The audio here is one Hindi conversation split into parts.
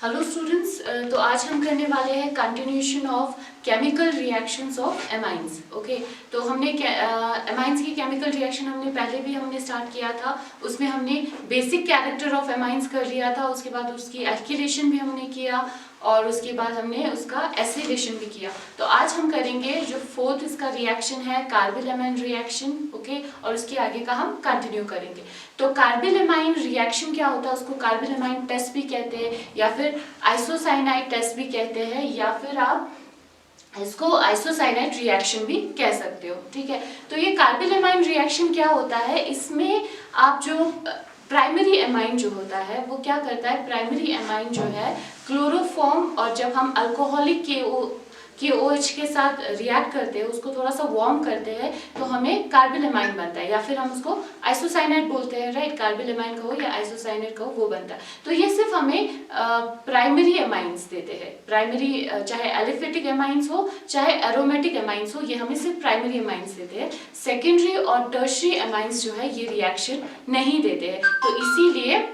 हेलो स्टूडेंट्स, तो आज हम करने वाले हैं continuation of chemical reactions of amines. Okay, तो हमने एमाइंस की केमिकल रिएक्शन पहले भी स्टार्ट किया था। उसमें हमने बेसिक कैरेक्टर ऑफ एमाइंस कर लिया था, उसके बाद उसकी एल्किलेशन भी हमने किया और उसके बाद हमने उसका एसिडेशन भी किया। तो आज हम करेंगे जो फोर्थ इसका रिएक्शन है, कार्बिल-एमाइन रिएक्शन। ओके, और उसके आगे का हम कंटिन्यू करेंगे। तो कार्बिल-एमाइन रिएक्शन क्या होता है, उसको कार्बिल-एमाइन टेस्ट भी कहते हैं या फिर आइसोसाइनाइड टेस्ट भी कहते हैं, या फिर आप इसको आइसोसाइनाइड रिएक्शन भी कह सकते हो। ठीक है, तो ये कार्बिल-एमाइन रिएक्शन क्या होता है, इसमें आप जो प्राइमरी एमाइन जो होता है वो क्या करता है, प्राइमरी एमाइन जो है क्लोरोफॉर्म, और जब हम अल्कोहलिक KOH के साथ रिएक्ट करते हैं, उसको थोड़ा सा वार्म करते हैं, तो हमें कार्बिल-एमाइन बनता है, या फिर हम उसको आइसोसाइनाइड बोलते हैं। राइट, कार्बिल-एमाइन कहो या आइसोसाइनाइड कहो, वो बनता है। तो ये सिर्फ हमें प्राइमरी एमाइंस देते हैं। प्राइमरी चाहे एलिफेटिक एमाइंस हो चाहे एरोमेटिक एमाइंस हो, ये हमें सिर्फ प्राइमरी एमाइंस देते हैं। सेकेंडरी और टर्शरी एमाइंस जो है ये रिएक्शन नहीं देते हैं। तो इसीलिए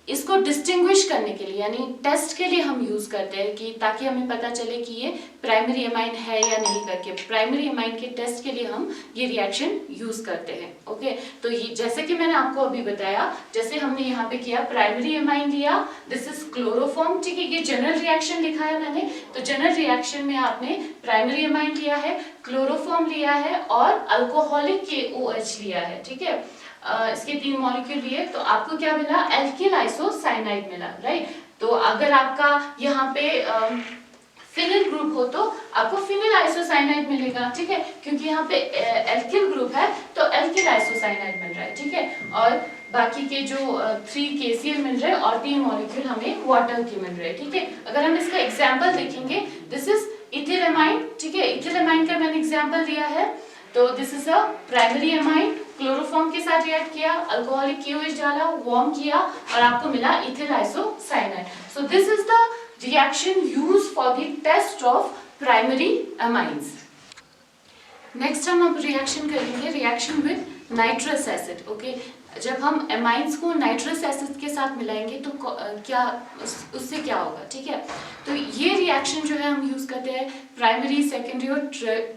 इसको डिस्टिंग्विश करने के लिए, यानी टेस्ट के लिए हम यूज करते हैं, कि ताकि हमें पता चले कि ये प्राइमरी एमाइन है या नहीं करके। प्राइमरी एमाइन के टेस्ट के लिए हम ये रिएक्शन यूज करते हैं। ओके, तो ये जैसे कि मैंने आपको अभी बताया, जैसे हमने यहाँ पे किया, प्राइमरी एमाइन लिया, दिस इज क्लोरोफॉर्म। ठीक है, ये जनरल रिएक्शन लिखा है मैंने। तो जनरल रिएक्शन में आपने प्राइमरी एमाइन लिया है, क्लोरोफॉर्म लिया है और अल्कोहलिक KOH लिया है। ठीक है, इसके 3 मॉलिक्यूल लिए, तो आपको क्या मिला, एल्किल आइसोसाइनाइड मिला। राइट, तो अगर आपका यहाँ पे फिनिल ग्रुप हो तो आपको फिनिल आइसोसाइनाइड मिलेगा। ठीक है, क्योंकि यहाँ पे एल्किल ग्रुप है तो एल्किल आइसोसाइनाइड मिल रहा है। ठीक है, और बाकी के जो 3 KCl मिल रहे हैं और 3 मॉलिक्यूल हमें वाटर के मिल रहे हैं। ठीक है, अगर हम इसका एग्जाम्पल देखेंगे, दिस इज इथिलेमाइन। ठीक है, इथिलेमाइन का मैंने एग्जाम्पल दिया है। तो this is a primary amine, chloroform के साथ रिएक्ट किया, अल्कोहलिक KOH डाला, वार्म किया और आपको मिला ethyl isocyanide. So this is the reaction used for the test of primary amines. Next हम अब रिएक्शन करेंगे, reaction with nitrous acid. Okay, जब हम एमाइंस को नाइट्रस एसिड के साथ मिलाएंगे तो क्या उससे क्या होगा। ठीक है, तो ये रिएक्शन जो है हम यूज करते हैं प्राइमरी, सेकेंडरी और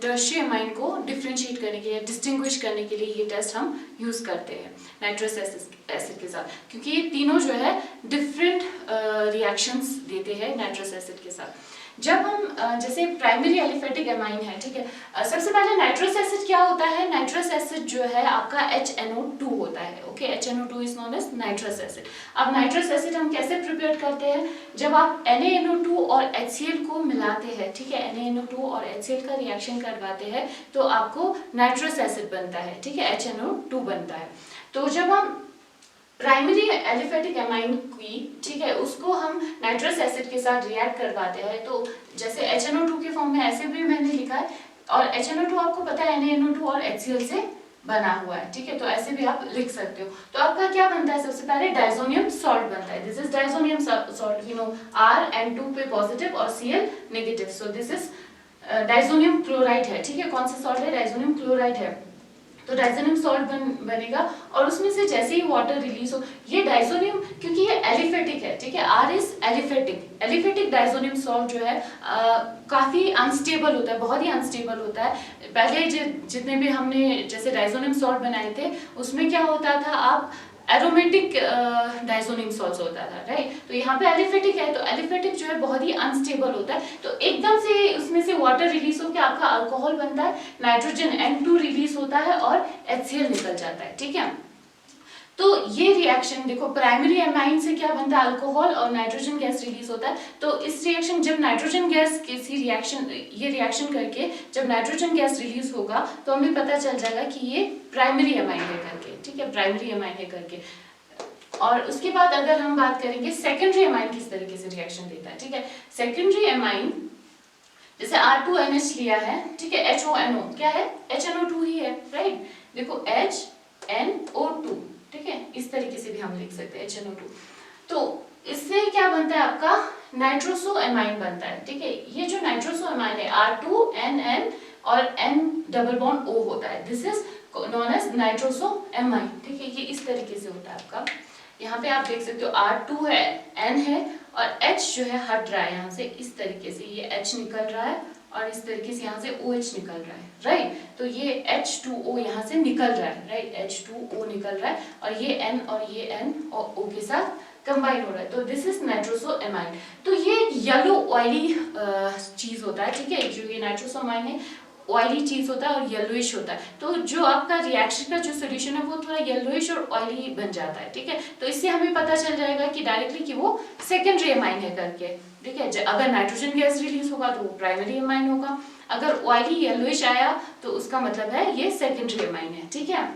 टर्शियरी एमाइन को डिफरेंशिएट करने के लिए, डिस्टिंग्विश करने के लिए ये टेस्ट हम यूज करते हैं नाइट्रस एसिड के साथ, क्योंकि ये तीनों जो है डिफरेंट रिएक्शंस देते हैं नाइट्रस एसिड के साथ। जब हम जैसे प्राइमरी एलिफेटिक एमाइन है, ठीक है, सबसे पहले नाइट्रस एसिड क्या होता है, नाइट्रस एसिड जो है आपका HNO2 होता है। Okay, HNO2 is known as nitrous acid. अब नाइट्रस एसिड हम कैसे प्रिपेयर करते हैं, जब आप NaNO2 और HCl को मिलाते हैं, ठीक है, NaNO2 और HCl का रिएक्शन करवाते हैं तो आपको नाइट्रस एसिड बनता है। ठीक है, HNO2 बनता है। तो जब हम प्राइमरी एलिफेटिक एमाइन की, ठीक है, उसको हम नाइट्रस एसिड के साथ रिएक्ट करवाते हैं, तो जैसे HNO2 के फॉर्म में ऐसे भी मैंने लिखा है, और HNO2 आपको पता है NaNO2 और HCl से बना हुआ है। ठीक है, तो ऐसे भी आप लिख सकते हो। तो आपका क्या बनता है, सबसे पहले डाइजोनियम सॉल्ट बनता है। This is diazonium salt, you know R N2 पे पॉजिटिव और Cl negative, so this is diazonium chloride है। ठीक है, कौन सा सॉल्ट है, डाइजोनियम क्लोराइड है। तो डाइजोनियम सॉल्ट बनेगा और उसमें से जैसे ही वाटर रिलीज हो, ये डाइजोनियम, क्योंकि ये एलिफेटिक है, ठीक है, R is aliphatic diazonium salt जो है काफी अनस्टेबल होता है, बहुत ही अनस्टेबल होता है। पहले जितने भी हमने जैसे डाइजोनियम सॉल्ट बनाए थे, उसमें क्या होता था, आप एरोमेटिक डाइजोनियम सॉल्ट होता था। राइट, तो यहाँ पे एलिफेटिक है, तो एलिफेटिक जो है बहुत ही अनस्टेबल होता है, तो एकदम से उसमें से वाटर रिलीज होकर आपका अल्कोहल बनता है, नाइट्रोजन N2 रिलीज होता है और HCl निकल जाता है। ठीक है, तो ये रिएक्शन देखो, प्राइमरी एमाइन से क्या बनता है, अल्कोहल और नाइट्रोजन गैस रिलीज होता है। तो इस रिएक्शन, जब नाइट्रोजन गैस किसी रिएक्शन, ये रिएक्शन करके जब नाइट्रोजन गैस रिलीज होगा तो हमें पता चल जाएगा कि ये प्राइमरी एमाइन है करके। ठीक है, प्राइमरी एमाइन है करके। और उसके बाद अगर हम बात करेंगे सेकेंडरी एमाइन किस तरीके से रिएक्शन देता है। ठीक है, सेकेंडरी एमाइन जैसे R2NH लिया है, ठीक है, HONO क्या है, HNO2 ही है। राइट, देखो HNO2, ठीक है, इस तरीके से भी हम लिख सकते हैं HNO2। तो इससे क्या बनता है, आपका नाइट्रोसो एमाइन बनता है। ठीक है, ये जो नाइट्रोसो एमाइन है R2NN और N डबल बॉन्ड O होता है, this is known as nitroso amine. ठीक है, ये इस तरीके से होता है आपका यहाँ पे आप देख सकते हो R2 है, N है और H जो है हट रहा है यहाँ से, इस तरीके से ये H निकल रहा है और इस तरीके से यहाँ से OH निकल रहा है, राइट। तो ये H2O यहाँ से निकल रहा है, राइट, H2O निकल रहा है और ये N और ये N और O के साथ कंबाइन हो रहा है, तो दिस इज नाइट्रोसोएमाइन। तो ये येलो ऑयली चीज होता है, ठीक है, जो ये नाइट्रोसोएमाइन है ऑयली चीज होता है और येलोइश होता है। तो जो आपका रिएक्शन का जो सोल्यूशन है वो थोड़ा येलोइश और ऑयली बन जाता है, ठीक है। तो इससे हमें पता चल जाएगा कि डायरेक्टली कि वो सेकेंडरी एमाइन है करके, ठीक है। अगर नाइट्रोजन गैस रिलीज होगा तो वो प्राइमरी एमाइन होगा, अगर ऑयली येलोइश आया तो उसका मतलब है ये सेकेंडरी एमाइन है, ठीक है।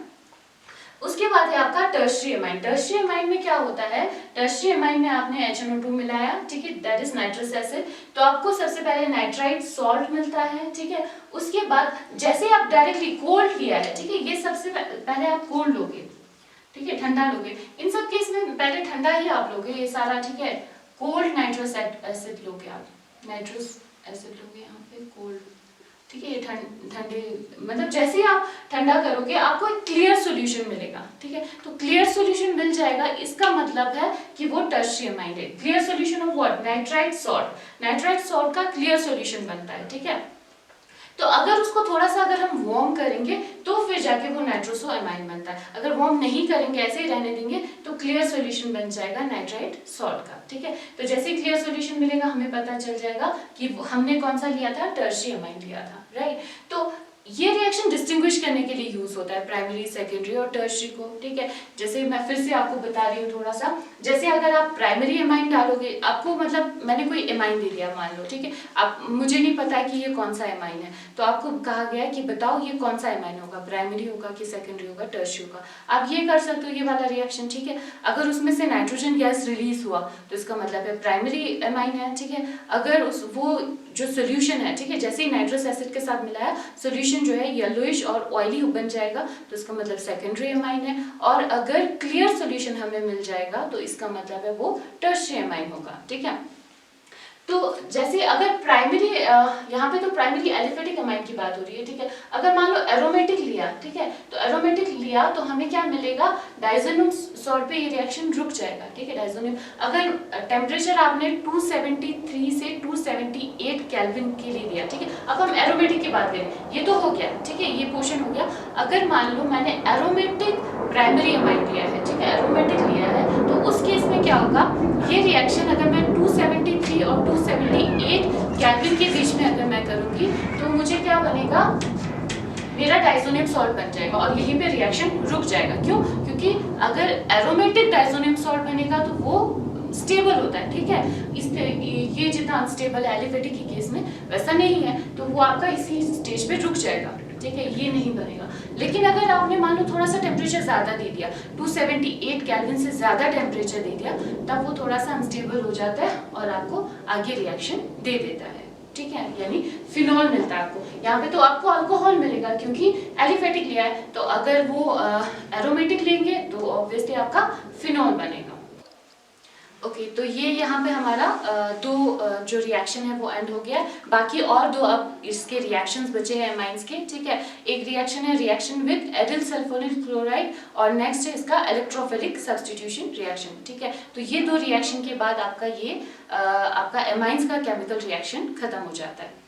उसके बाद है आपका टर्शियरी एमाइन। टर्शियरी एमाइन में क्या होता है, टर्शियरी एमाइन में आपने HNO2 मिलाया, ठीक है, दैट इज नाइट्रस एसिड, तो आपको सबसे पहले नाइट्राइट सॉल्ट मिलता है, ठीक है। उसके बाद जैसे आप डायरेक्टली कोल्ड लिया है, ठीक है, ये सबसे पहले आप कोल्ड लोगे, ठीक है, ठंडा लोगे, इन सब केस में पहले ठंडा ही आप लोगे ये सारा, ठीक है। कोल्ड नाइट्रस एसिड लोगे आप, नाइट्रस एसिड लोगे यहाँ पे कोल्ड, ठीक है, ये ठंडे मतलब जैसे ही आप ठंडा करोगे आपको एक क्लियर सॉल्यूशन मिलेगा, ठीक है। तो क्लियर सॉल्यूशन मिल जाएगा, इसका मतलब है कि वो टर्शियरी एमाइन है। Clear solution of what, nitrite salt, nitrite salt का क्लियर सॉल्यूशन बनता है, ठीक है। तो अगर उसको थोड़ा सा अगर हम वार्म करेंगे तो फिर जाके वो नाइट्रोसोएमाइन बनता है, अगर वार्म नहीं करेंगे ऐसे ही रहने देंगे तो क्लियर सॉल्यूशन बन जाएगा नाइट्राइट सॉल्ट का, ठीक है। तो जैसे ही क्लियर सॉल्यूशन मिलेगा हमें पता चल जाएगा कि हमने कौन सा लिया था, टर्शियरी एमाइन लिया था, राइट। तो ये रिएक्शन डिस्टिंग्विश करने के लिए यूज होता है प्राइमरी, सेकेंडरी और टर्शियरी को, ठीक है। जैसे मैं फिर से आपको बता रही हूँ थोड़ा सा, जैसे अगर आप प्राइमरी एमाइन डालोगे, आपको मतलब मैंने कोई एमाइन दे दिया मान लो, ठीक है, आप मुझे नहीं पता है कि ये कौन सा एमाइन है, तो आपको कहा गया है कि बताओ ये कौन सा एमाइन होगा, प्राइमरी होगा कि सेकेंडरी होगा, टर्शियरी होगा। आप ये कर सकते हो ये वाला रिएक्शन, ठीक है। अगर उसमें से नाइट्रोजन गैस रिलीज हुआ तो इसका मतलब है प्राइमरी एमाइन है, ठीक है। अगर उस वो जो सोल्यूशन है, ठीक है, जैसे ही नाइट्रस एसिड के साथ मिलाया सोल्यूशन जो है येलोइश और ऑयली बन जाएगा तो इसका मतलब सेकेंडरी एमाइन है, और अगर क्लियर सोल्यूशन हमें मिल जाएगा तो इसका मतलब है वो टर्शियरी एमाइन होगा, ठीक है। तो जैसे अगर प्राइमरी, यहाँ पे तो प्राइमरी एलिफेटिक एमाइन की बात हो रही है, ठीक है। अगर मान लो एरोमेटिक लिया, ठीक है, तो एरोमेटिक लिया तो हमें क्या मिलेगा, डाइज़ोनियम सॉल्ट पे ये रिएक्शन रुक जाएगा, ठीक है। डाइज़ोनियम अगर टेम्परेचर आपने 273 से 278 केल्विन के लिए दिया, ठीक है। अब हम एरोमेटिक की बात करें, ये तो हो गया, ठीक है, ये पोर्शन हो गया। अगर मान लो मैंने एरोमेटिक प्राइमरी एमाइन लिया है, ठीक है, एरोमेटिक लिया है, तो उस केस में क्या होगा, ये रिएक्शन अगर मैं 273 और 278 केल्विन के बीच में अगर मैं करूंगी तो मुझे क्या बनेगा, मेरा डाइज़ोनियम सॉल्ट बन जाएगा और यहीं पे रिएक्शन रुक जाएगा। क्यों, क्योंकि अगर एरोमेटिक डाइज़ोनियम सॉल्ट बनेगा तो वो स्टेबल होता है, ठीक है। ये जितना अनस्टेबल है एलिफेटिक के केस में वैसा नहीं है, तो वो आपका इसी स्टेज पे रुक जाएगा, ठीक है, ये नहीं बनेगा। लेकिन अगर आपने मान लो थोड़ा सा टेम्परेचर ज़्यादा दे दिया, 278 केल्विन से ज़्यादा टेम्परेचर दे दिया, तब वो थोड़ा सा अनस्टेबल हो जाता है और आपको आगे रिएक्शन दे देता है, ठीक है, यानी फिनॉल मिलता है आपको। यहाँ पे तो आपको अल्कोहल मिलेगा क्योंकि एलिफेटिक लिया है, तो अगर वो एरोमेटिक लेंगे तो ऑब्वियसली आपका फिनॉल बनेगा। ओके, तो ये यहाँ पे हमारा दो जो रिएक्शन है वो एंड हो गया। बाकी और दो अब इसके रिएक्शंस बचे हैं एमाइंस के, ठीक है। एक रिएक्शन है रिएक्शन विद एडिल सल्फोनिल क्लोराइड और नेक्स्ट है इसका इलेक्ट्रोफिलिक सब्स्टिट्यूशन रिएक्शन, ठीक है। तो ये दो रिएक्शन के बाद आपका ये आपका एमाइंस का केमिकल रिएक्शन खत्म हो जाता है।